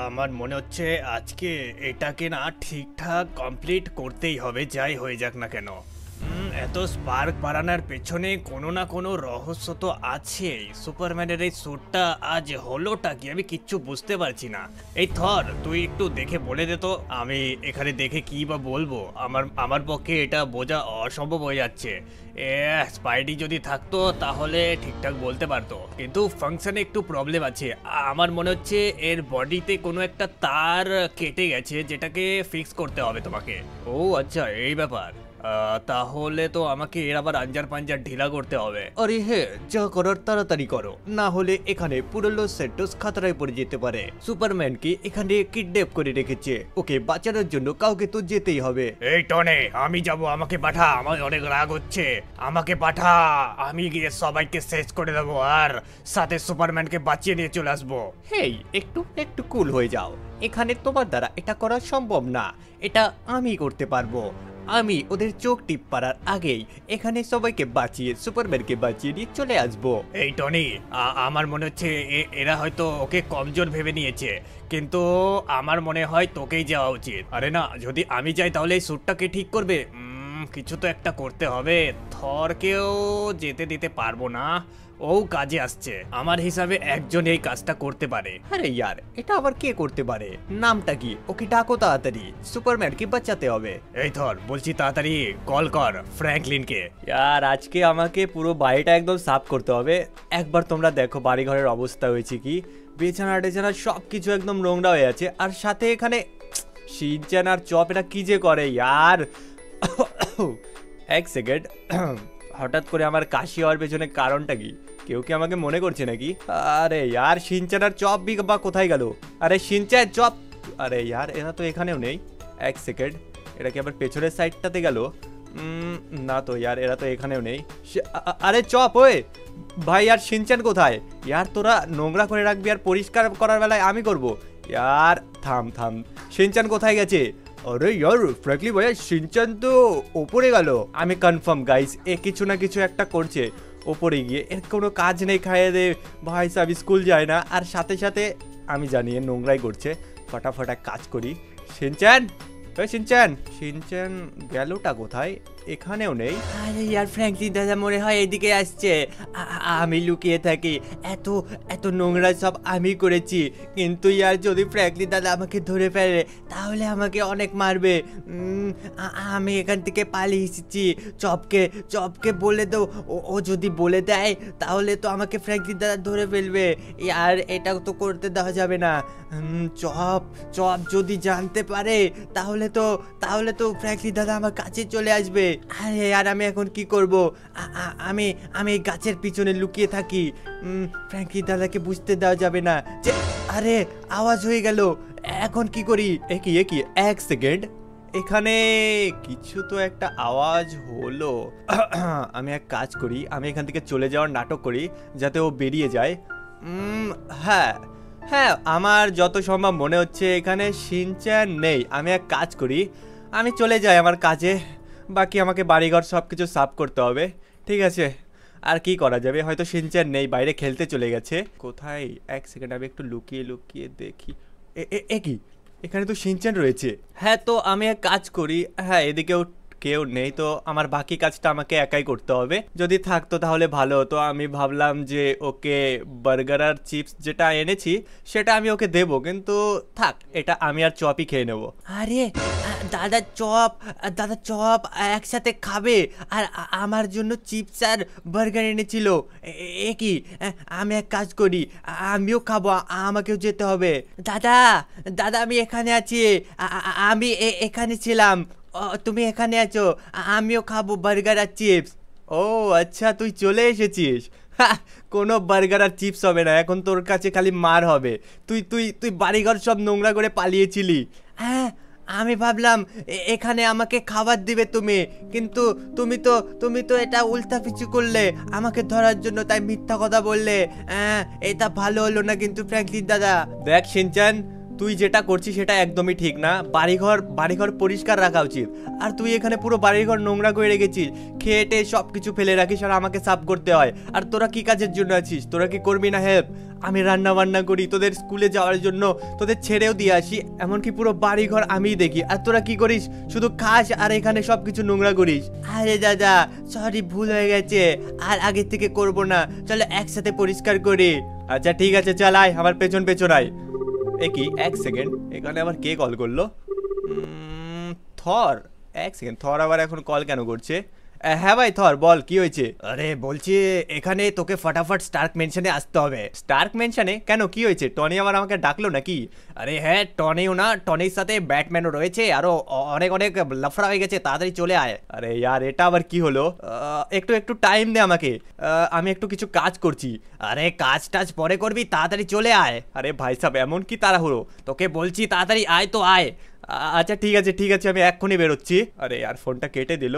আমার মনে হচ্ছে আজকে এটাকে না ঠিকঠাক কমপ্লিট করতেই হবে, যাই হয়ে যাক না কেন। এত স্পার্ক বাড়ানোর পেছনে কোনো না কোনো রহস্য তো আছেই। সুপারম্যানের এই স্যুটটা আজ হলোটা কি আমি কিচ্ছু বুঝতে পারছি না। এই থর, তুই একটু দেখে বলে দে তো। আমি এখানে দেখে কি বা বলবো, আমার আমার পক্ষে এটা বোঝা অসম্ভব হয়ে যাচ্ছে। স্পাইডি যদি থাকতো তাহলে ঠিকঠাক বলতে পারতো, কিন্তু ফাংশনে একটু প্রবলেম আছে। আমার মনে হচ্ছে এর বডিতে কোনো একটা তার কেটে গেছে, যেটাকে ফিক্স করতে হবে তোমাকে। ও আচ্ছা, এই ব্যাপার। তাহলে তো আমাকে এর আবার আঞ্জার পাঞ্জার ঢিলা করতে হবে। আরে হে, যা করার তাড়াতাড়ি করো, না হলে এখানে পুরো লস স্যান্টোস খাতরায় পড়ে যেতে পারে। সুপারম্যানকে এখানে কিডন্যাপ করে রেখেছে, ওকে বাঁচানোর জন্য কাউকে তো যেতেই হবে। এই টনে, আমি যাব, আমাকে পাঠা, আমার অনেক রাগ হচ্ছে, আমাকে পাঠা। আমি গিয়ে সবাইকে শেষ করে দেবো আর সাথে সুপারম্যানকে বাঁচিয়ে নিয়ে চলে আসবো। হেই, একটু একটু কুল হয়ে যাও, এখানে তোমার দ্বারা এটা করা সম্ভব না, এটা আমি করতে পারবো। আমি ওদের চোখ টিপ পারার আগেই এখানে সবাইকে বাঁচিয়ে সুপারম্যানকে বাঁচিয়ে নিয়ে চলে আসবো। এই টনি, আমার মনে হচ্ছে এরা হয়তো ওকে কমজোর ভেবে নিয়েছে, কিন্তু আমার মনে হয় তোকেই যাওয়া উচিত। আরে না, যদি আমি যাই তাহলে এই স্যুটটাকে ঠিক করবে। কিছু তো একটা করতে হবে। থরকেও যেতে দিতে পারবো না, ও কাজে আসছে। আমার হিসাবে একজন এই কাজটা করতে পারে। আরে ইয়ার, এটা আবার কে করতে পারে? নামটা কি? ওকে ডাকো তাড়াতাড়ি, সুপারম্যানকে বাঁচাতে হবে। এই থর, বলছি তাড়াতাড়ি কল কর ফ্র্যাঙ্কলিনকে। ইয়ার, আজকে আমাকে পুরো বাড়িটা একদম সাফ করতে হবে। একবার তোমরা দেখো বাড়িঘরের অবস্থা হয়েছে কি, বিছানা টেছানা সব কিছু একদম নোংরা হয়ে আছে। আর সাথে এখানে শিনচ্যান আর চপ এটা কি যে করে ইয়ার। এক সেকেন্ড, হঠাৎ করে আমার কাশি হওয়ার পেছনে কারণটা কি? কেউ কি আমাকে মনে করছে নাকি? আরে ইয়ার, শিনচ্যান আর চপ বি বা কোথায় গেল? আরে শিনচ্যান, চপ, আরে ইয়ার এরা তো এখানেও নেই। এক সেকেন্ড, এটা কি আবার পেছনের সাইডটাতে গেল? না তো ইয়ার, এরা তো এখানেও নেই। আরে চপ, ওই ভাই, আর শিনচ্যান কোথায়? ইয়ার তোরা নোংরা করে রাখবি আর পরিষ্কার করার বেলায় আমি করব। ইয়ার থাম থাম, শিনচ্যান কোথায় গেছে? আরে ইয়ার ফ্র্যাঙ্কলি ভাইয়া, শিনচ্যান তো ওপরে গেল। আমি কনফার্ম গাইস, এ কিছু না কিছু একটা করছে ওপরে গিয়ে। এর কোনো কাজ নেই, খাইয়ে দে ভাই সাহেব, স্কুল যায় না, আর সাথে সাথে আমি জানি নোংরাই করছে। ফটাফট এক কাজ করি। শিনচ্যান, ওই শিনচ্যান, শিনচ্যান গেলটা কোথায়? এখানেও নেই। আরে ইয়ার ফ্র্যাঙ্কলিন দাদা মনে হয় এদিকে আসছে। আমি লুকিয়ে থাকি, এত এত নোংরা সব আমি করেছি, কিন্তু ইয়ার যদি ফ্র্যাঙ্কলিন দাদা আমাকে ধরে ফেলে তাহলে আমাকে অনেক মারবে। আমি এখান থেকে পালিয়ে এসেছি। চপকে চপকে বলে দাও, ও যদি বলে দেয় তাহলে তো আমাকে ফ্র্যাঙ্কলিন দাদা ধরে ফেলবে। ইয়ার এটা তো করতে দেওয়া যাবে না। চপ চপ যদি জানতে পারে তাহলে তো ফ্র্যাঙ্কলিন দাদা আমার কাছে চলে আসবে। আরে আর আমি এখন কি করব? আমি আমি গাছের পিছনে লুকিয়ে থাকি। ফ্র্যাঙ্কলিন দাদাকে বুঝতে দেওয়া যাবে না যে। আরে আওয়াজ হয়ে গেল, এখন কি করি? একই এক সেকেন্ড, এখানে কিছু তো একটা আওয়াজ হলো। আমি এক কাজ করি, আমি এখান থেকে চলে যাওয়ার নাটক করি যাতে ও বেরিয়ে যায়। হ্যাঁ হ্যাঁ, আমার যত সম্ভব মনে হচ্ছে এখানে শিনচ্যান নেই। আমি এক কাজ করি, আমি চলে যাই আমার কাজে। বাকি আমাকে বাড়িঘর সব কিছু সাফ করতে হবে। ঠিক আছে, আর কি করা যাবে? হয়তো শিনচ্যান নেই, বাইরে খেলতে চলে গেছে। কোথায়? এক সেকেন্ড, আমি একটু লুকিয়ে লুকিয়ে দেখি। কি, এখানে তো শিনচ্যান রয়েছে। হ্যাঁ, তো আমি এক কাজ করি, হ্যাঁ এদিকেও কেউ নেই, তো আমার বাকি কাজটা আমাকে একাই করতে হবে। যদি থাকতো তাহলে ভালো হতো। আমি ভাবলাম যে ওকে বার্গার আর চিপস যেটা এনেছি সেটা আমি ওকে দেব, কিন্তু থাক, এটা আমি আর চপই খেয়ে নেব। আরে দাদা চপ একসাথে খাবে, আর আমার জন্য চিপস আর বার্গার এনেছিল। কি, আমি এক কাজ করি, আমিও খাবো, আমাকেও যেতে হবে। দাদা দাদা আমি এখানে আছি, আমি এখানে ছিলাম, তুমি এখানে আছো, আমিও খাবো বার্গার আর চিপস। ও আচ্ছা, তুই চলে এসেছিস। কোনো বার্গার আর চিপস হবে না, এখন তোর কাছে খালি মার হবে। তুই তুই তুই বাড়িঘর সব নোংরা করে পালিয়েছিলি। হ্যাঁ, আমি ভাবলাম এখানে আমাকে খাবার দিবে তুমি, কিন্তু তুমি তো এটা উল্টা পিছু করলে আমাকে ধরার জন্য, তাই মিথ্যা কথা বললে। এটা ভালো হলো না কিন্তু ফ্র্যাঙ্কলিন দাদা। দেখ শিনচ্যান, তুই যেটা করছিস সেটা একদমই ঠিক না। বাড়িঘর পরিষ্কার রাখা উচিত, আর তুই এখানে পুরো বাড়িঘর নোংরা করে রেখেছিস, খেটে সব কিছু ফেলে রাখিস আর আমাকে সাফ করতে হয়। আর তোরা কি কাজের জন্য আছিস? তোরা কি করবি না হেল্প? আমি রান্না বান্না করি, তোদের স্কুলে যাওয়ার জন্য তোদের ছেড়েও দিয়ে আসি, এমনকি পুরো বাড়িঘর আমিই দেখি, আর তোরা কি করিস? শুধু খাস আর এখানে সব কিছু নোংরা করিস। আরে দাদা সরি, ভুল হয়ে গেছে, আর আগে থেকে করব না, চলো একসাথে পরিষ্কার করি। আচ্ছা ঠিক আছে, চল আয় আমার পেছন পেছন আয়। এ কি, এক সেকেন্ড, এখানে আবার কে কল করলো? থর। এক সেকেন্ড, থর আবার এখন কল কেন করছে? হ্যাঁ ভাই থর, বল কি হয়েছে? আরে বলছি এখানে তোকে ফটাফট স্টার্ক মেনশনে আসতে হবে। স্টার্ক মেনশনে কেন, কি হয়েছে? টনি আবার আমাকে ডাকলো নাকি? আরে হ্যাঁ, টনিও না, টনির সাথে ব্যাটম্যানও রয়েছে, আরো অনেক অনেক লাফড়া হয়ে গেছে, তাড়াতাড়ি চলে আয়। আরে ইয়ার, এটা আবার কি হলো? একটু টাইম দে আমাকে, আমি একটু কিছু কাজ করছি। আরে কাজ টাজ পরে করবি, তাড়াতাড়ি চলে আয়। আরে ভাই সাহেব, এমন কি তাড়াহুড়ো? তোকে বলছি তাড়াতাড়ি আয় তো আয়। আচ্ছা ঠিক আছে, আমি এক্ষুনি বেরোচ্ছি। আরে আর ফোনটা কেটে দিল।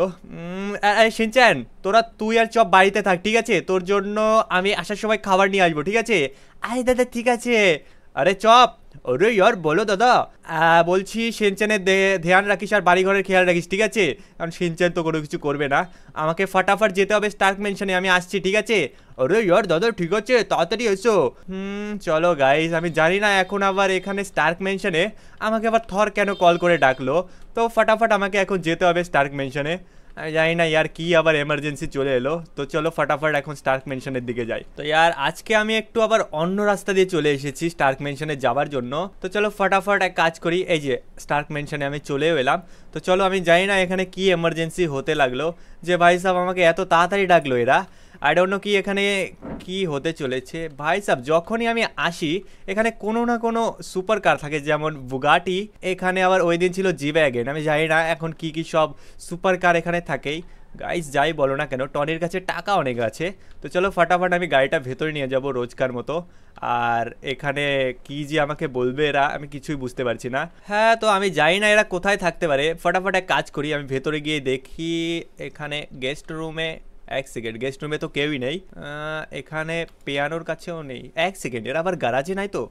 শিনচ্যান, তুই আর চপ বাড়িতে থাক, ঠিক আছে? তোর জন্য আমি আসার সময় খাবার নিয়ে আসবো, ঠিক আছে? আরে দাদা ঠিক আছে। আরে চপ, আরে ইয়ার বলো দাদা। বলছি শিনচ্যানের ধ্যান রাখিস আর বাড়িঘরের খেয়াল রাখিস, ঠিক আছে? কারণ শিনচ্যান তো কোনো কিছু করবে না। আমাকে ফটাফট যেতে হবে স্টার্ক মেনশনে, আমি আসছি, ঠিক আছে? আরে ইয়ার দাদা ঠিক আছে, তাড়াতাড়ি এসো। চলো গাইস, আমি জানি না এখন আবার এখানে স্টার্ক মেনশনে আমাকে আবার থর কেন কল করে ডাকলো। তো ফটাফট আমাকে এখন যেতে হবে স্টার্ক মেনশনে। আমি জানি না ইয়ার কি আবার এমার্জেন্সি চলে এলো। তো চলো ফটাফট এখন স্টার্ক মেনশনের দিকে যাই। তো ইয়ার আজকে আমি একটু আবার অন্য রাস্তা দিয়ে চলে এসেছি স্টার্ক মেনশনে যাওয়ার জন্য। তো চলো ফটাফট এক কাজ করি, এই যে স্টার্ক মেনশনে আমি চলেও এলাম। তো চলো, আমি জানি না এখানে কি এমার্জেন্সি হতে লাগলো যে ভাই সাহেব আমাকে এত তাড়াতাড়ি ডাকলো এরা। আই ডোন্ট নো কি এখানে কি হতে চলেছে। ভাই সাহেব যখনই আমি আসি এখানে কোনো না কোনো সুপার কার থাকে, যেমন বুগাটি, এখানে আবার ওই দিন ছিল জি ওয়াগন। আমি জানি না এখন কি কি সব সুপার কার এখানে থাকেই। গাইস যাই বলো না কেন, টনির কাছে টাকা অনেক আছে। তো চলো ফটাফট আমি গাড়িটা ভেতরে নিয়ে যাব রোজকার মতো। আর এখানে কি যে আমাকে বলবে এরা, আমি কিছুই বুঝতে পারছি না। হ্যাঁ, তো আমি জানি না এরা কোথায় থাকতে পারে। ফটাফট এক কাজ করি, আমি ভেতরে গিয়ে দেখি এখানে গেস্ট রুমে। এক সেকেন্ড, গেস্ট রুমে তো কেউই নেই, এখানে পিয়ানোর কাছেও নেই। এক সেকেন্ড, এর আবার গ্যারাজে নাই তো?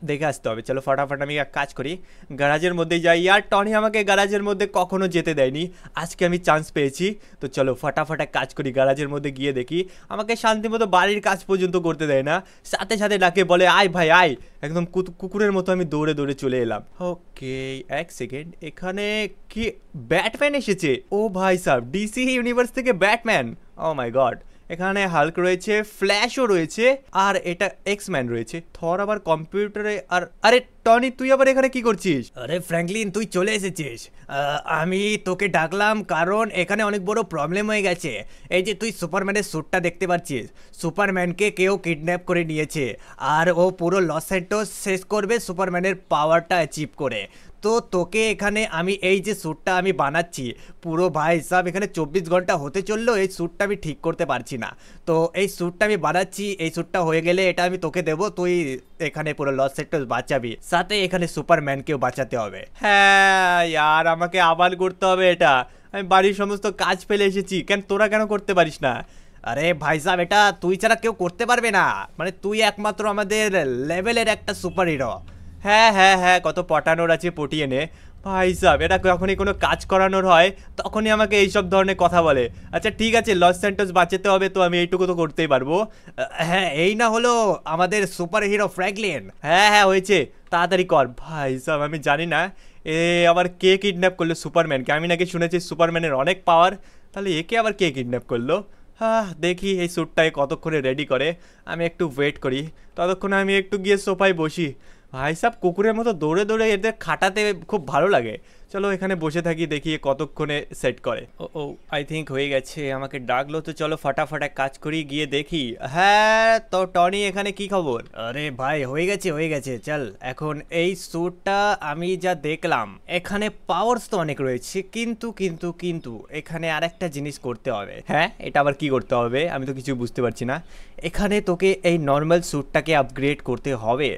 দেখে আসতে হবে। চলো ফটাফট আমি এক কাজ করি, গ্যারাজের মধ্যেই যাই। আর টনি আমাকে গ্যারাজের মধ্যে কখনো যেতে দেয়নি, আজকে আমি চান্স পেয়েছি। তো চলো ফটাফট এক কাজ করি, গ্যারাজের মধ্যে গিয়ে দেখি। আমাকে শান্তিমতো বাড়ির কাজ পর্যন্ত করতে দেয় না, সাথে সাথে ডাকে, বলে আয় ভাই আয়। একদম কুকুরের মতো আমি দৌড়ে দৌড়ে চলে এলাম। ওকে এক সেকেন্ড, এখানে কি ব্যাটম্যান এসেছে? ও ভাই সাহেব, ডিসি ইউনিভার্স থেকে ব্যাটম্যান। ও মাই গড, এখানে হাল্ক রয়েছে, ফ্ল্যাশও রয়েছে, আর এটা এক্সম্যান রয়েছে। থর আবার কম্পিউটারে। আর আরে টনি, তুই আবার এখানে কি করছিস? আরে ফ্র্যাঙ্কলিন, তুই চলে এসেছিস। আমি তোকে ডাকলাম কারণ এখানে অনেক বড় প্রবলেম হয়ে গেছে। এই যে তুই সুপারম্যানের স্যুটটা দেখতে পাচ্ছিস, সুপারম্যানকে কেউ কিডন্যাপ করে নিয়েছে, আর ও পুরো লস স্যান্টোস শেষ করবে সুপারম্যানের পাওয়ারটা অ্যাচিভ করে। তো তোকে এখানে আমি এই যে স্যুটটা আমি বানাচ্ছি, পুরো ভাই সাহেব এখানে 24 ঘন্টা হতে চললো, এই স্যুটটা আমি ঠিক করতে পারছি না। তো এই স্যুটটা আমি বানাচ্ছি, এই স্যুটটা হয়ে গেলে এটা আমি তোকে দেবো, তুই এখানে পুরো লস সেক্টর বাঁচাবি, সাথে এখানে সুপারম্যানকেও বাঁচাতে হবে। হ্যাঁ ইয়ার, আমাকে আবার করতে হবে এটা। আমি বাড়ির সমস্ত কাজ ফেলে এসেছি, তোরা কেন করতে পারিস না? আরে ভাই সাহেব, এটা তুই ছাড়া কেউ করতে পারবে না, মানে তুই একমাত্র আমাদের লেভেলের একটা সুপার হিরো। হ্যাঁ হ্যাঁ হ্যাঁ, কত পটানোর আছে পটিয়ে নে। ভাই সাহেব, এটা যখনই কোনো কাজ করানোর হয় তখনই আমাকে এইসব ধরনের কথা বলে। আচ্ছা ঠিক আছে, লস স্যান্টোস বাঁচাতে হবে, তো আমি এইটুকু তো করতেই পারবো। হ্যাঁ, এই না হলো আমাদের সুপার হিরো ফ্র্যাঙ্কলিন। হ্যাঁ হ্যাঁ হয়েছে, তাড়াতাড়ি কর। ভাই সাহেব আমি জানি না এ আবার কে কিডন্যাপ করলো সুপারম্যানকে। আমি নাকি শুনেছি সুপারম্যানের অনেক পাওয়ার, তাহলে একে আবার কে কিডন্যাপ করলো? হ্যাঁ দেখি এই স্যুটটাকে কতক্ষণে রেডি করে। আমি একটু ওয়েট করি, ততক্ষণে আমি একটু গিয়ে সোফায় বসি। ভাই সাহেব কুকুরের মতো দৌড়ে দৌড়ে এদের খাটাতে খুব ভালো লাগে। চলো এখানে বসে থাকি, দেখি কতক্ষণে সেট করে। ও আই থিঙ্ক হয়ে গেছে, আমাকে ডাকলো। তো চলো ফটাফট এক কাজ করি, গিয়ে দেখি। হ্যাঁ তো টনি, এখানে কি খবর? আরে ভাই হয়ে গেছে, চল। এখন এই স্যুটটা আমি যা দেখলাম এখানে পাওয়ারস তো অনেক রয়েছে, কিন্তু কিন্তু কিন্তু এখানে আরেকটা জিনিস করতে হবে। হ্যাঁ, এটা আবার কি করতে হবে? আমি তো কিছু বুঝতে পারছি না। এখানে তোকে এই নর্মাল স্যুটটাকে আপগ্রেড করতে হবে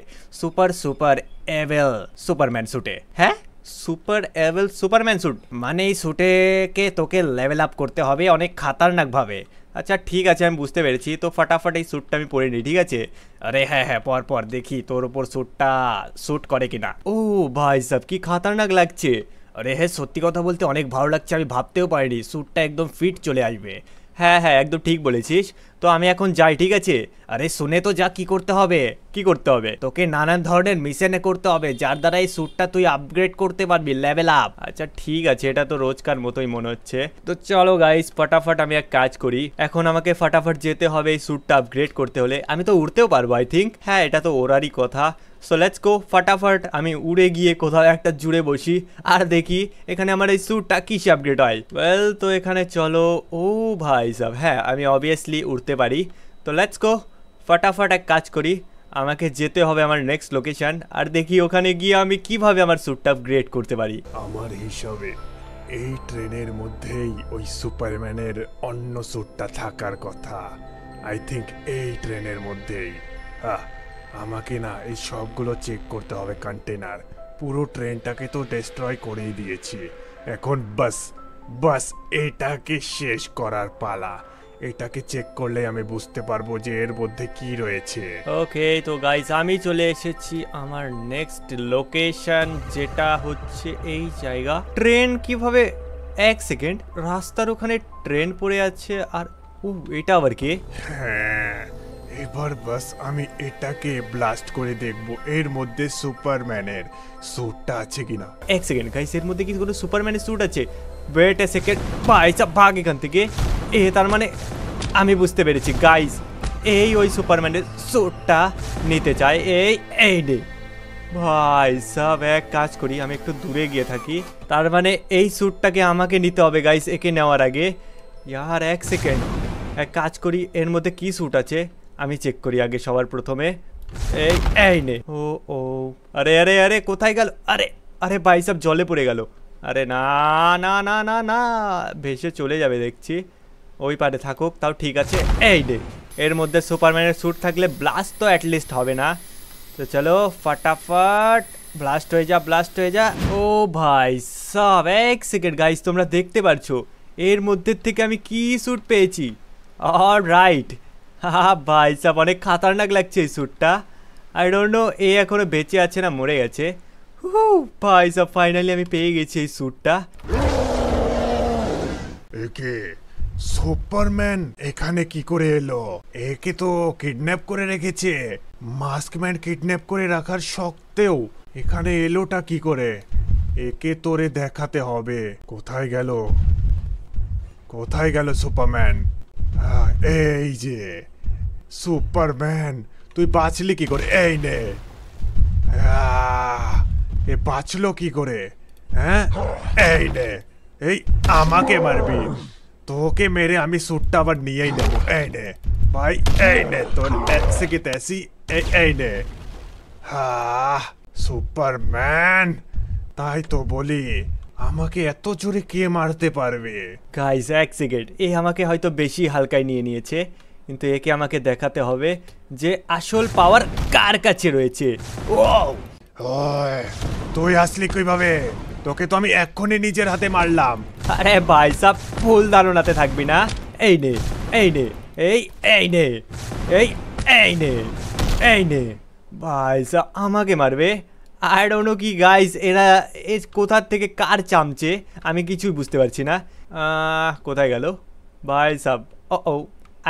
সুপার এভেল সুপারম্যান স্যুটে। হ্যাঁ, সুপার এভেল সুপারম্যান স্যুট? মানে এই স্যুটেকে তোকে লেভেল আপ করতে হবে অনেক খাতারনাক ভাবে। আচ্ছা ঠিক আছে, আমি বুঝতে পেরেছি। তো ফটাফট এই স্যুটটা আমি পরে নিই, ঠিক আছে? আরে হ্যাঁ হ্যাঁ, পর পর দেখি তোর ওপর স্যুটটা স্যুট করে কিনা। ও ভাই সাব, কি খাতারনাক লাগছে। আরে হ্যাঁ, সত্যি কথা বলতে অনেক ভালো লাগছে, আমি ভাবতেও পারিনি স্যুটটা একদম ফিট চলে আসবে। হ্যাঁ হ্যাঁ, একদম ঠিক বলেছিস। তো আমি এখন যাই, ঠিক আছে? আরে শুনে তো যা, কি করতে হবে। কি করতে হবে? তোকে নানান ধরনের মিশনে করতে হবে, যার দ্বারা এই স্যুটটা তুই আপগ্রেড করতে পারবি, লেভেল আপ। আচ্ছা ঠিক আছে, এটা তো রোজকার মতোই মনে হচ্ছে। তো চলো গাইস, ফটাফট আমি এক কাজ করি। এখন আমাকে ফটাফট যেতে হবে এই স্যুটটা আপগ্রেড করতে হলে। আমি তো উড়তেও পারবো আই থিঙ্ক। হ্যাঁ, এটা তো ওরারই কথা। সো লেটস গো, ফটাফট আমি উড়ে গিয়ে কোথাও একটা জুড়ে বসি আর দেখি এখানে আমার এই স্যুটটা কিসে আপগ্রেড হয়। ওয়েল, তো এখানে চলো। ও ভাই সাব, হ্যাঁ আমি অবভিয়াসলি উড়তে পারি। তো লেটস গো, ফটাফট এক কাজ করি। আমাকে যেতে হবে আমার নেক্সট লোকেশন, আর দেখি ওখানে গিয়ে আমি কিভাবে আমার স্যুটটা আপগ্রেড করতে পারি। আমার হিসাবে এই ট্রেনের মধ্যেই ওই সুপারম্যানের অন্য স্যুটটা থাকার কথা। আই থিঙ্ক এই ট্রেনের মধ্যেই। আমাকে না এই সবগুলো চেক করতে হবে কন্টেনার। পুরো ট্রেনটাকে তো ডিস্ট্রয় করেই দিয়েছি, এখন বাস বাস এটাকে শেষ করার পালা। এটাকে চেক করলে আমি বুঝতে পারবো যে এর মধ্যে কি রয়েছে। ওকে, তো গাইস আমি চলে এসেছি আমার নেক্সট লোকেশন, যেটা হচ্ছে এই জায়গা। ট্রেন কিভাবে, এক সেকেন্ড, রাস্তার ওখানে ট্রেন পড়ে আছে। আর ও, এটা আবার কি? হ্যাঁ, এবার বাস আমি এটাকে ব্লাস্ট করে দেখবো এর মধ্যে সুপারম্যানের স্যুটটা আছে কিনা। এক সেকেন্ড গাইস, এর মধ্যে কি কোনো সুপারম্যানের স্যুট আছে? ওয়েট এ সেকেন্ড, ভাই সব ভাগ এখান থেকে। তার মানে আমি বুঝতে পেরেছি গাইস, এই ওই সুপারম্যানের স্যুটটা নিতে চাই। এই নে ভাই সব, এক কাজ করি, আমি একটু দূরে গিয়ে থাকি। তার মানে এই স্যুটটাকে আমাকে নিতে হবে গাইস, একে নেওয়ার আগে। ইয়ার এক সেকেন্ড, এক কাজ করি, এর মধ্যে কি স্যুট আছে আমি চেক করি আগে সবার প্রথমে। এই নে। ও ও, আরে আরে আরে, কোথায় গেল? আরে আরে ভাই সব জলে পড়ে গেল। আরে না না না না না, ভেসে চলে যাবে দেখছি। ওই পারে থাকুক, তাও ঠিক আছে। এই নে, এর মধ্যে সুপারম্যানের স্যুট থাকলে ব্লাস্ট তো অ্যাটলিস্ট হবে না। তো চলো ফটাফট ব্লাস্ট হয়ে যা, ব্লাস্ট হয়ে যা। ও ভাই সব, এক সেকেন্ড গাইস, তোমরা দেখতে পারছো এর মধ্যে থেকে আমি কি স্যুট পেয়েছি। অলরাইট, হ্যাঁ ভাই সব, অনেক খাতারনাক লাগছে এই স্যুটটা। আই ডোন্ট নো এ এখনো বেঁচে আছে না মরে গেছে। ভাই সব, ফাইনালি আমি পেয়ে গেছি এই স্যুটটা। একে সুপারম্যান এখানে কি করে এলো? একে তো কিডন্যাপ করে রেখেছে। মাস্কম্যান কিডন্যাপ করে রাখার সত্ত্বেও এখানে এলোটা কি করে? একে তোরে দেখাতে হবে। কোথায় গেল, কোথায় গেল সুপারম্যান? এই যে সুপারম্যান, তুই বাঁচলি কি করে? এই নে। এ বাঁচলো কি করে? হ্যাঁ, এই নে। এই আমাকে মারবি? তোকে মেরে আমি স্যুটটা আবার নিয়েই নেবো। এই নে ভাই, এই নে তোর ऐसे की तैसी। এই নে। সুপারম্যান, তাই তো বলি, আমাকে এত জোরে কে মারতে পারবে? গাইস এক সেকেন্ড, এ আমাকে হয়তো বেশি হালকায় নিয়ে নিয়েছে, কিন্তু একে আমাকে দেখাতে হবে যে আসল পাওয়ার কার কাছে রয়েছে। ওই, তুই আসলি কিভাবে? তোকে তো আমি এক্ষুনি নিজের হাতে মারলাম। আরে ভাই সাব, ভুল ধারণাতে থাকবি না। এই নে, এই নে, এই নে, এই নে, এই নে। ভাই সাব আমাকে মারবে? আই ডোন্ট নো কি গাইস, এরা কোথার থেকে কার চামচে আমি কিছুই বুঝতে পারছি না। কোথায় গেল ভাই সাব? ও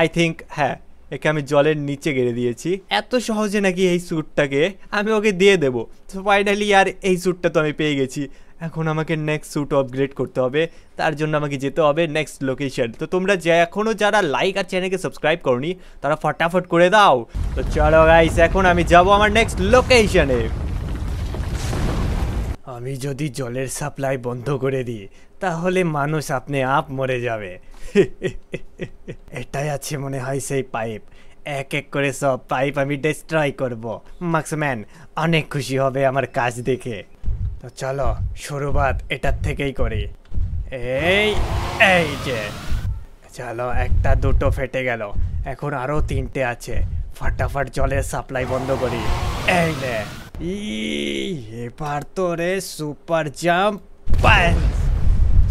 আই থিঙ্ক, হ্যাঁ, একে আমি জলের নিচে গেড়ে দিয়েছি। এত সহজে নাকি এই স্যুটটাকে আমি ওকে দিয়ে দেবো? তো ফাইনালি আর এই স্যুটটা তো আমি পেয়ে গেছি। এখন আমাকে নেক্সট স্যুট আপগ্রেড করতে হবে, তার জন্য আমাকে যেতে হবে নেক্সট লোকেশন। তো তোমরা যে এখনও যারা লাইক আর চ্যানেলকে সাবস্ক্রাইব করনি, তারা ফটাফট করে দাও। তো চলো গাইস, এখন আমি যাব আমার নেক্সট লোকেশনে। আমি যদি জলের সাপ্লাই বন্ধ করে দিই, তাহলে মানুষ আপনি আপ মরে যাবে। এটাই আছে মনে হয় সেই পাইপ। এক এক করে সব পাইপ আমি ডিস্ট্রয় করব। মার্কসম্যান অনেক খুশি হবে আমার কাজ দেখে। তো চলো শুরুবাত এটার থেকেই করি। এই যে, চলো, একটা দুটো ফেটে গেল, এখন আরো তিনটে আছে। ফটাফট জলের সাপ্লাই বন্ধ করি। এই নে। এবার তো রে সুপার জাম্প,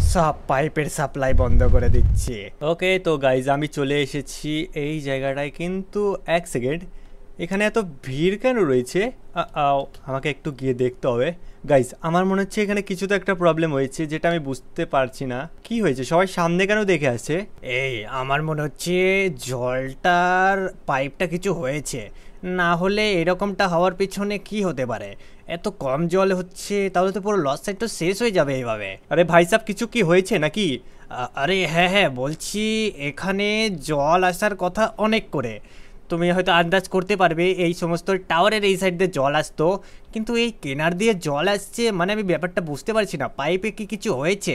সব পাইপের সাপ্লাই বন্ধ করে দিচ্ছি। ওকে তো গাইজ আমি চলে এসেছি এই জায়গাটায়, কিন্তু এক সেকেন্ড, এখানে এত ভিড় কেন রয়েছে? আমাকে একটু গিয়ে দেখতে হবে। গাইজ আমার মনে হচ্ছে এখানে কিছু তো একটা প্রবলেম হয়েছে, যেটা আমি বুঝতে পারছি না কি হয়েছে। সবাই সামনে কেন দেখে আসছে? এই আমার মনে হচ্ছে জলটার পাইপটা কিছু হয়েছে, না হলে এরকমটা হওয়ার পিছনে কি হতে পারে? এত কম জল হচ্ছে, তাহলে তো পুরো লস সাইড শেষ হয়ে যাবে এইভাবে। আরে ভাই সাহেব, কিছু কি হয়েছে নাকি? আরে হ্যাঁ হ্যাঁ বলছি, এখানে জল আসার কথা অনেক করে, তুমি হয়তো আন্দাজ করতে পারবে এই সমস্ত টাওয়ারের এই সাইড দিয়ে জল আসতো, কিন্তু এই কেনার দিয়ে জল আসছে, মানে আমি ব্যাপারটা বুঝতে পারছি না, পাইপে কি কিছু হয়েছে?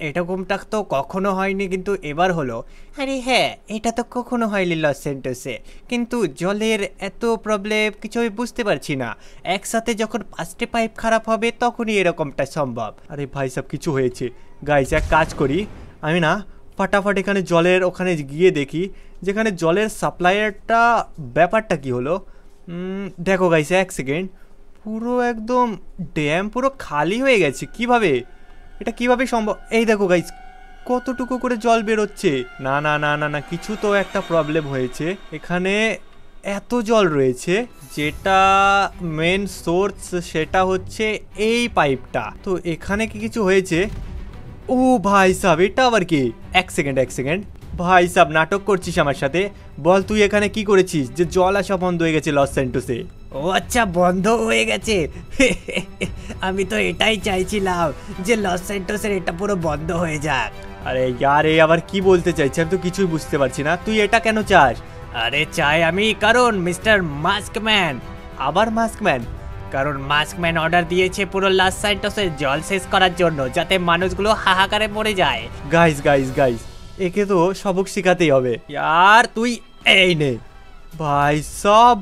এরকমটা তো কখনো হয়নি, কিন্তু এবার হলো। আরে হ্যাঁ, এটা তো কখনো হয়নি লস সেন্টোসে, কিন্তু জলের এত প্রবলেম কিছু আমি বুঝতে পারছি না। একসাথে যখন 5টে পাইপ খারাপ হবে তখনই এরকমটা সম্ভব। আরে ভাই সাহেব, কিছু হয়েছে। গাইজ এক কাজ করি, আমি না ফাটাফাট এখানে জলের ওখানে গিয়ে দেখি যেখানে জলের সাপ্লাইয়ারটা ব্যাপারটা কি হলো। দেখো গাইস, এক সেকেন্ড, পুরো একদম ড্যাম পুরো খালি হয়ে গেছে। কিভাবে এটা কিভাবে সম্ভব? এই দেখো গাইস, কতটুকু করে জল বেরোচ্ছে। না না না না না, কিছু তো একটা প্রবলেম হয়েছে এখানে। এত জল রয়েছে, যেটা মেন সোর্স সেটা হচ্ছে এই পাইপটা। তো এখানে কি কিছু হয়েছে? ও ভাই সাহেব, এটা আবার কি? এক সেকেন্ড ভাই সাহেব, নাটক করছিস আমার সাথে? বল তুই এখানে কি করেছিস যে জল আসা বন্ধ হয়ে গেছে লস সেন্টোসে? ও আচ্ছা, বন্ধ হয়ে গেছে। আমি তো এটাই চাইছিলাম যে লস সেন্টোসের এটা পুরো বন্ধ হয়ে যাক। আরে ইয়ার, এ আবার কি বলতে চাইছি? আমি তো কিছুই বুঝতে পারছি না। তুই এটা কেন চাস? আরে চাই আমি কারণ মিস্টার মাস্কম্যান। আবার মাস্কম্যান? কারণ মাস্কম্যান অর্ডার দিয়েছে পুরো লস সেন্টোসের জল শেষ করার জন্য, যাতে মানুষগুলো হাহাকারে মরে যায়। গাইস, একে তো সবক শেখাতেই হবে। ইয়ার তুই এই নে ভাই সব,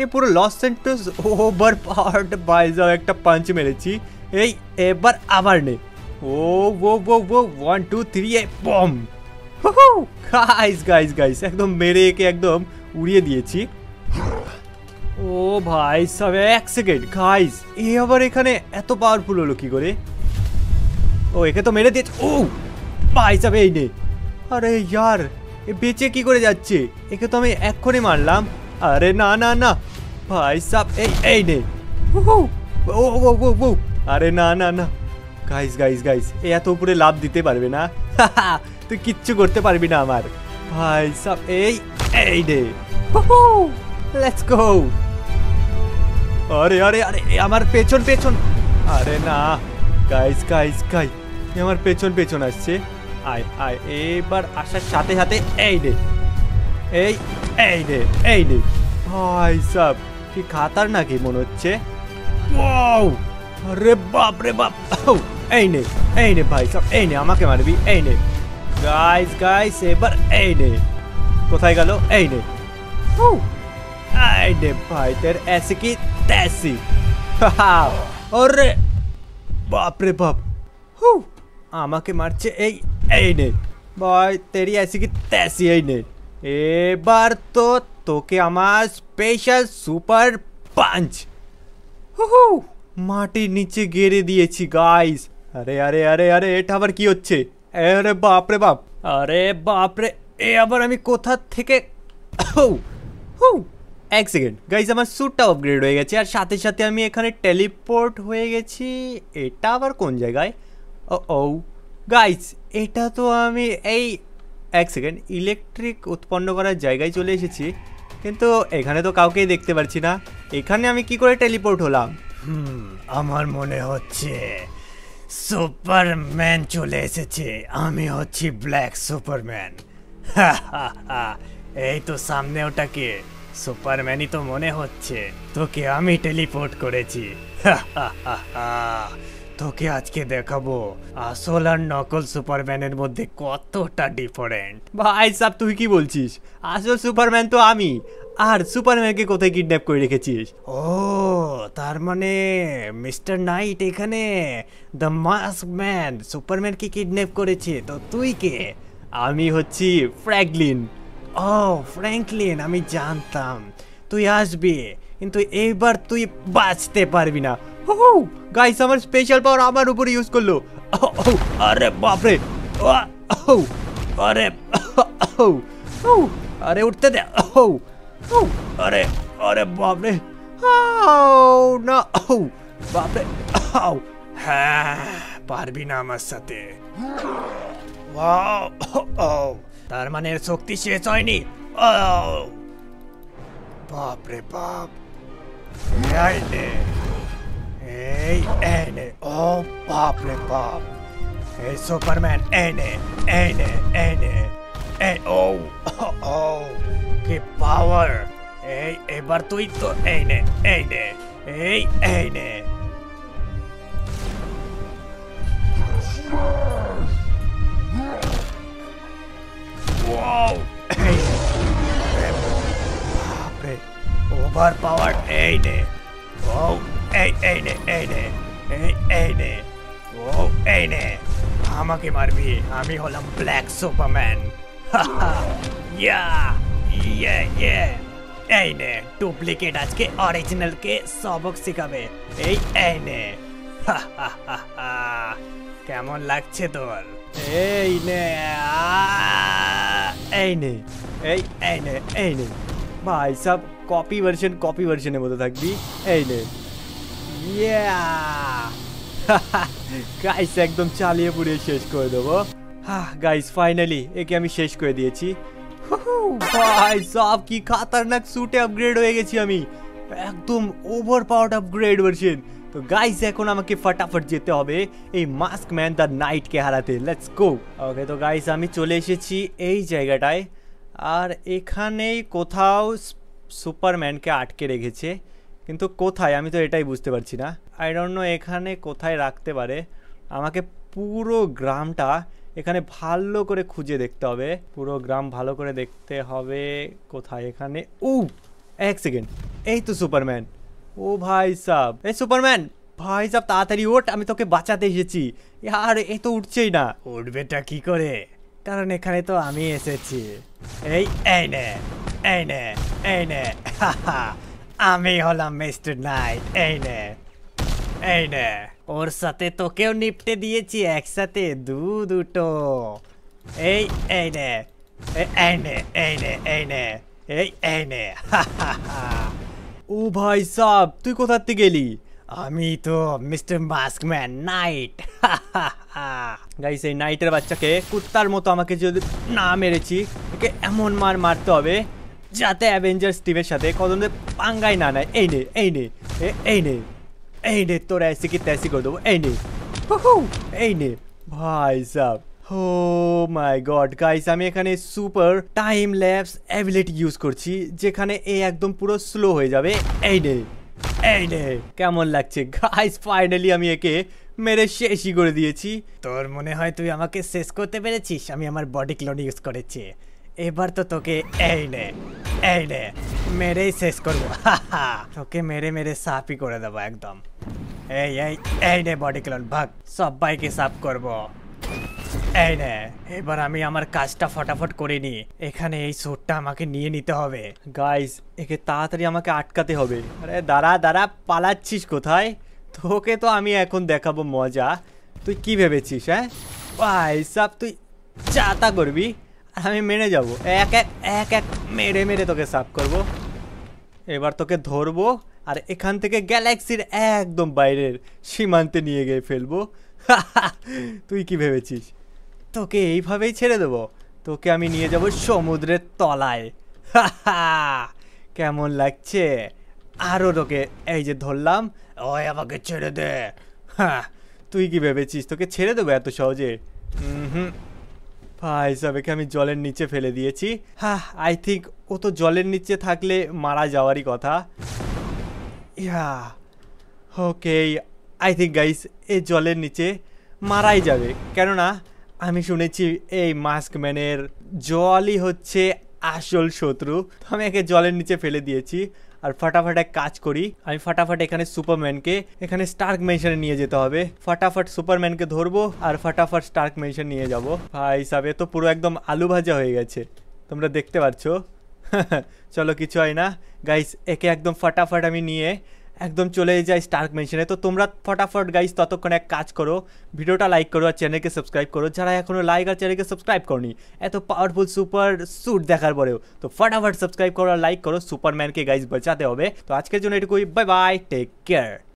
এ পুরো লস সেন্টোস ওভার পাওয়ার্ড। ভাই সাহেব একটা পাঞ্চ মেরেছি। এই এবার আবার নে। ও 1 2 3 বম। গাইস একদম মেরে একে একদম উড়িয়ে দিয়েছি। ও ভাই সাহেব, এক সেকেন্ড গাইস, এ আবার এখানে এত পাওয়ারফুল হলো কি করে? ও একে তো মেরে দিয়েছে। ও ভাই সাহেব এই নে। আরে ইয়ার, এ বেঁচে কি করে যাচ্ছে? একে তো আমি এক্ষুনি মারলাম। আরে না না না ভাই সাহেব, এই নে। ও আরে না না না গাইস, এ এত উপরে লাভ দিতে পারবে না। তুই কিচ্ছু করতে পারবি না আমার। ভাই সাহেব এই নে। Let's go. আরে আরে আরে, আমার পেছন। আরে না গাইস, আমার পেছন আসছে। আয় এবার আসার সাথে সাথে এই নে। এই নে। ভাই সাহেব কি খাতার নাকি মনে হচ্ছে? আরে বাপ রে বাপ। এই নে ভাই সাহেব, এই নে, আমাকে মারবি? এই নে গাইস এবার এই নে। কোথায় গেল? এই নে ভাই, তের ऐसे की तैसी। আরে বাপ রে বাপ, আমাকে মারছে। এই নে ভাই, তেরি ऐसी की तैसी। এই নে, এবার তো তোকে আমার স্পেশাল সুপার পাঞ্চ মাটির নিচে গেড়ে দিয়েছি গাইস। আরে আরে আরে আরে, এটা আবার কি হচ্ছে? আরে বাপ রে বাপ, আরে বাপ রে, এ আবার আমি কোথা থেকে? এক সেকেন্ড গাইজ, আমার স্যুটটা আপগ্রেড হয়ে গেছে, আর সাথে সাথে আমি এখানে টেলিপোর্ট হয়ে গেছি। এটা আবার কোন জায়গায়? ও গাইজ, এটা তো আমি এক সেকেন্ড ইলেকট্রিক উৎপন্ন করার জায়গায় চলে এসেছি, কিন্তু এখানে তো কাউকেই দেখতে পাচ্ছি না। এখানে আমি কি করে টেলিপোর্ট হলাম? আমার মনে হচ্ছে সুপারম্যান চলে এসেছে। আমি হচ্ছি ব্ল্যাক সুপারম্যান। এই তো সামনে, ওটাকে সুপারম্যানই তো মনে হচ্ছে। তোকে আমি টেলিপোর্ট করেছি। তোকে আজকে দেখাবো আসল আর নকল সুপারম্যানের মধ্যে কতটা ডিফারেন্ট। ভাই সাহেব, তুই কি বলছিস? আসল সুপারম্যান তো আমি, আর সুপারম্যানকে কোথায় কিডন্যাপ করে রেখেছিস? ও তার মানে মিস্টার নাইট এখানে দ্য মাস্কম্যান সুপারম্যানকে কিডন্যাপ করেছে। তো তুই কে? আমি হচ্ছি ফ্র্যাঙ্কলিন। ও ফ্র্যাঙ্কলিন, আমি জানতাম তুই আসবি, কিন্তু এইবার তুই বাঁচতে পারবি না। গাইস, আমার স্পেশাল পাওয়ার আমার উপরে ইউজ করলো। আরে বাপরে, আরে আরে উঠতে দে, আরে আরে বাপরে, না বাপরে, হ্যাঁ, পারবি না আমার সাথে। ওয়াও, তার মানে এর শক্তি শেষ হয়নি। বাপ রে বাপ, এই নে, এই নে, ও বাপ রে বাপ, এই সুপারম্যান, এই নে, এই নে, এই নে, ও কি পাওয়ার। এবার তুই তো এই নে, এই নে, এই নে। Wow! বাপরে, ওভার পাওয়ার, এই নে, ও এই নে, এই নে, এই নে, ও এই নে, আমাকে মারবি, আমি হলাম ব্ল্যাক সুপারম্যান। ইয়া ইয়ে ইয়ে, এই নে, ডুপ্লিকেট আজকে অরিজিনালকে সবক শিখাবে। এই নে, কেমন লাগছে তোর? এই নে, এই নে, এই নে, এই নে, ভাই সব কপি ভার্সনের মতো থাকবি, এই নে, ইয়া গাইস একদম চালিয়ে পুড়িয়ে শেষ করে দেবো। গাইস ফাইনালি একে আমি শেষ করে দিয়েছি। ভাই সব কি খাতারনাক স্যুটে আপগ্রেড হয়ে গেছি আমি, একদম ওভার পাওয়ার আপগ্রেড ভার্সন। তো গাইস এখন আমাকে ফটাফট যেতে হবে এই মাস্কম্যান দ্য নাইটকে হারাতে, লেটস গো। ওকে তো গাইস আমি চলে এসেছি এই জায়গাটায়, আর এখানেই কোথাও সুপারম্যানকে আটকে রেখেছে, কিন্তু কোথায় আমি তো এটাই বুঝতে পারছি না। আই ডোন্ট নো এখানে কোথায় রাখতে পারে, আমাকে পুরো গ্রামটা এখানে ভালো করে খুঁজে দেখতে হবে, পুরো গ্রাম ভালো করে দেখতে হবে কোথায় এখানে। ও এক সেকেন্ড, এই তো সুপারম্যান। ও ভাই সাব, এই সুপারম্যান ভাই সাব তাড়াতাড়ি ওঠ, আমি তোকে বাঁচাতে এসেছি। আর এ তো উঠছেই না। উঠবেটা কি করে, কারণ এখানে তো আমি এসেছি। এই নে, এই নে, এই নে, আমি হলাম মিস্টার নাইট। এই নে, ওর সাথে তোকেও নিপটে দিয়েছি একসাথে দুটো। এই নে, এই নে, এই নে, এই নে, এই নে। ও ভাই সাব তুই কোথা থেকে গেলি? আমি তো মিস্টার মাস্কম্যান নাইট। গাইস এই নাইটের বাচ্চাকে কুত্তার মতো আমাকে যদি না মেরেছি, একে এমন মারতে হবে যাতে অ্যাভেঞ্জার্স টিমের সাথে কদম পাঙ্গাই না নেয়। এই নে, এই নে, এই নে, এই নে, তোর ऐसे কি तैसी করে দেবো। এই নে, এই নে ভাই সাব। ও মাই গড গাইস আমি এখানে super time lapse ability use করছি, যেখানে এ একদম পুরো স্লো হয়ে যাবে। এই নে, এই নে, কেমন লাগছে গাইস? ফাইনালি আমি একে মেরে শেষই করে দিয়েছি। তোর মনে হয় তুই আমাকে শেষ করতে পেরেছিস? আমি আমার বডি ক্লোন ইউজ করেছি, এবার তো তোকে এই নে মেরেই শেষ করবো। তোকে মেরে মেরে সাফই করে দেবো একদম। এই নে বডি ক্লোন, ভাগ, সবাইকে সাফ করবো। এই নে, এবার আমি আমার কাজটা ফটাফট করে নি। এখানে এই স্যুটটা আমাকে নিয়ে নিতে হবে। গাইস একে তাড়াতাড়ি আমাকে আটকাতে হবে। আরে দাঁড়া, পালাচ্ছিস কোথায়? তোকে তো আমি এখন দেখাবো মজা। তুই কি ভেবেছিস? হ্যাঁ ভাই সাব তুই চাতা করবি আর আমি মেনে যাবো, এক এক মেরে মেরে তোকে সাফ করব। এবার তোকে ধরবো আর এখান থেকে গ্যালাক্সির একদম বাইরের সীমান্তে নিয়ে গিয়ে ফেলবো। তুই কি ভেবেছিস তোকে এইভাবেই ছেড়ে দেবো? তোকে আমি নিয়ে যাব সমুদ্রের তলায়। কেমন লাগছে? আরও তোকে এই যে ধরলাম। ওই আমাকে ছেড়ে দে। হ্যাঁ তুই কি ভেবেছিস তোকে ছেড়ে দেবো এত সহজে? হুম ভাই সবাইকে আমি জলের নিচে ফেলে দিয়েছি। হ্যাঁ আই থিঙ্ক ও তো জলের নিচে থাকলে মারা যাওয়ারই কথা। ইয়া ওকে আই থিঙ্ক গাইস এই জলের নিচে মারাই যাবে, কেননা আমি শুনেছি এই মাস্কম্যানের জলই হচ্ছে আসল শত্রু। তো আমি একে জলের নিচে ফেলে দিয়েছি আর ফটাফট এক কাজ করি, আমি ফটাফট এখানে সুপারম্যানকে এখানে স্টার্ক মেনশনে নিয়ে যেতে হবে। ফটাফট সুপারম্যানকে ধরবো আর ফটাফট স্টার্ক মেনশন নিয়ে যাব। ভাই সাবে তো পুরো একদম আলু ভাজা হয়ে গেছে, তোমরা দেখতে পাচ্ছ। চলো কিছু হয় না গাইস, একে একদম ফটাফট আমি নিয়ে একদম চলে যায় স্টার্ক মেনশনে। তো তোমরা ফটাফট গাইস ততক্ষণ এক কাজ করো, ভিডিওটা লাইক করো আর চ্যানেলকে সাবস্ক্রাইব করো, যারা এখনো লাইক আর চ্যানেলকে সাবস্ক্রাইব করনি এত পাওয়ারফুল সুপার স্যুট দেখার পরেও। তো ফটাফট সাবস্ক্রাইব করো আর লাইক করো, সুপারম্যানকে গাইস বাঁচাতে হবে। তো আজকের জন্য এটুকুই, বাই বাই, টেক কেয়ার।